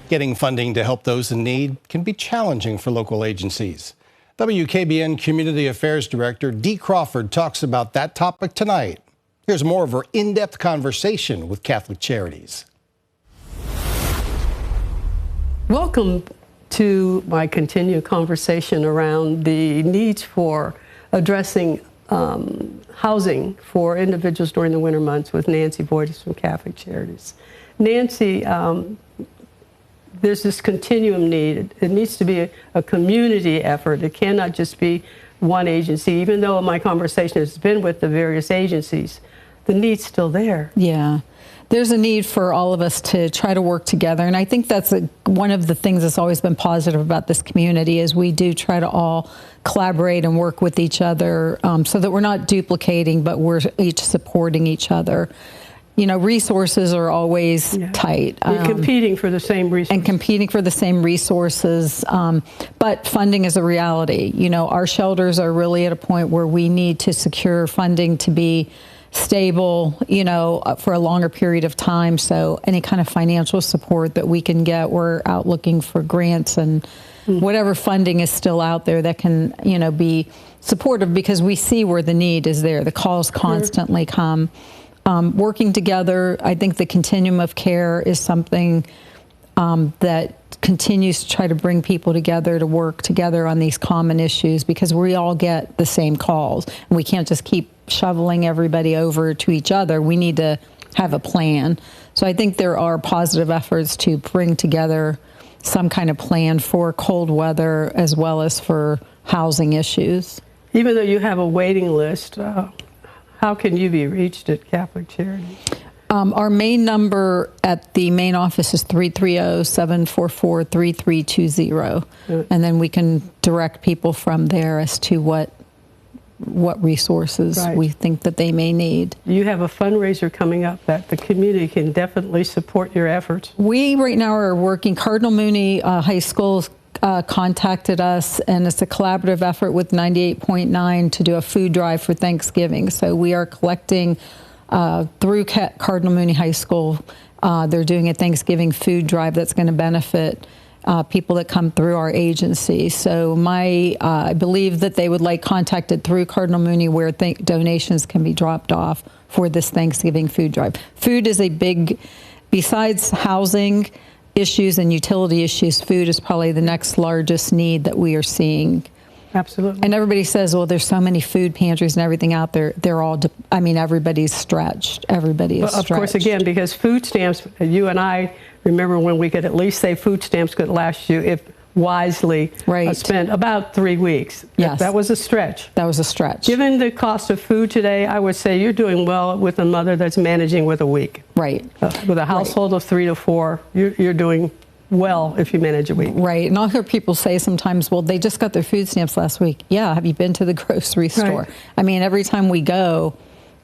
Getting funding to help those in need can be challenging for local agencies. WKBN Community Affairs Director Dee Crawford talks about that topic tonight. Here's more of her in-depth conversation with Catholic Charities. Welcome to my continued conversation around the needs for addressing housing for individuals during the winter months with Nancy Voitus from Catholic Charities. Nancy, there's this continuum need. It needs to be a community effort. It cannot just be one agency. Even though my conversation has been with the various agencies, the need's still there. Yeah. There's a need for all of us to try to work together. And I think that's one of the things that's always been positive about this community is we do try to all collaborate and work with each other so that we're not duplicating, but we're each supporting each other. You know, resources are always tight. You're competing for the same resources. And competing for the same resources. But funding is a reality. You know, our shelters are really at a point where we need to secure funding to be stable, you know, for a longer period of time. So any kind of financial support that we can get, we're out looking for grants and whatever funding is still out there that can, you know, be supportive because we see where the need is there. The calls constantly come. Working together, I think the continuum of care is something that continues to try to bring people together to work together on these common issues because we all get the same calls and we can't just keep shoveling everybody over to each other. We need to have a plan. So I think there are positive efforts to bring together some kind of plan for cold weather as well as for housing issues. Even though you have a waiting list, how can you be reached at Catholic Charities? Our main number at the main office is 330-744-3320. And then we can direct people from there as to what resources we think that they may need. You have a fundraiser coming up that the community can definitely support your efforts. We right now are working, Cardinal Mooney High School contacted us, and it's a collaborative effort with 98.9 to do a food drive for Thanksgiving. So we are collecting through Cardinal Mooney High School. They're doing a Thanksgiving food drive that's going to benefit people that come through our agency. So I believe that they would like contacted through Cardinal Mooney where donations can be dropped off for this Thanksgiving food drive. Food is a big, besides housing issues and utility issues, food is probably the next largest need that we are seeing. Absolutely. And everybody says, well, there's so many food pantries and everything out there. They're all, I mean, everybody's stretched. Everybody is stretched. Of course, again, because food stamps, you and I remember when we could at least say food stamps could last you, if wisely spent, about 3 weeks. Yes. That was a stretch. That was a stretch. Given the cost of food today, I would say you're doing well with a mother that's managing with a week. Right. With a household of 3 to 4, you're doing well if you manage a week. Right. And I'll hear people say sometimes, well, they just got their food stamps last week. Yeah. Have you been to the grocery store? Right. I mean, every time we go,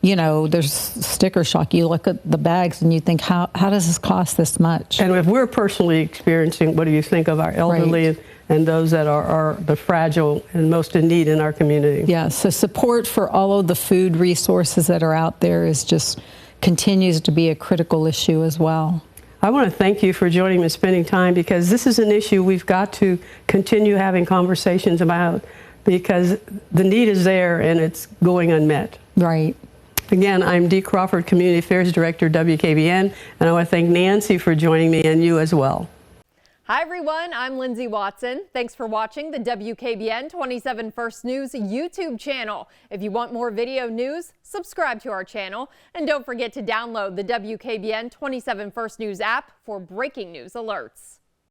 you know, there's sticker shock. You look at the bags and you think, how does this cost this much? And if we're personally experiencing, what do you think of our elderly and those that are the fragile and most in need in our community? Yeah. So support for all of the food resources that are out there is just continues to be a critical issue as well. I want to thank you for joining me and spending time because this is an issue we've got to continue having conversations about because the need is there and it's going unmet. Right. Again, I'm Dee Crawford, Community Affairs Director, WKBN, and I want to thank Nancy for joining me and you as well. Hi everyone, I'm Lindsay Watson. Thanks for watching the WKBN 27 First News YouTube channel. If you want more video news, subscribe to our channel and don't forget to download the WKBN 27 First News app for breaking news alerts.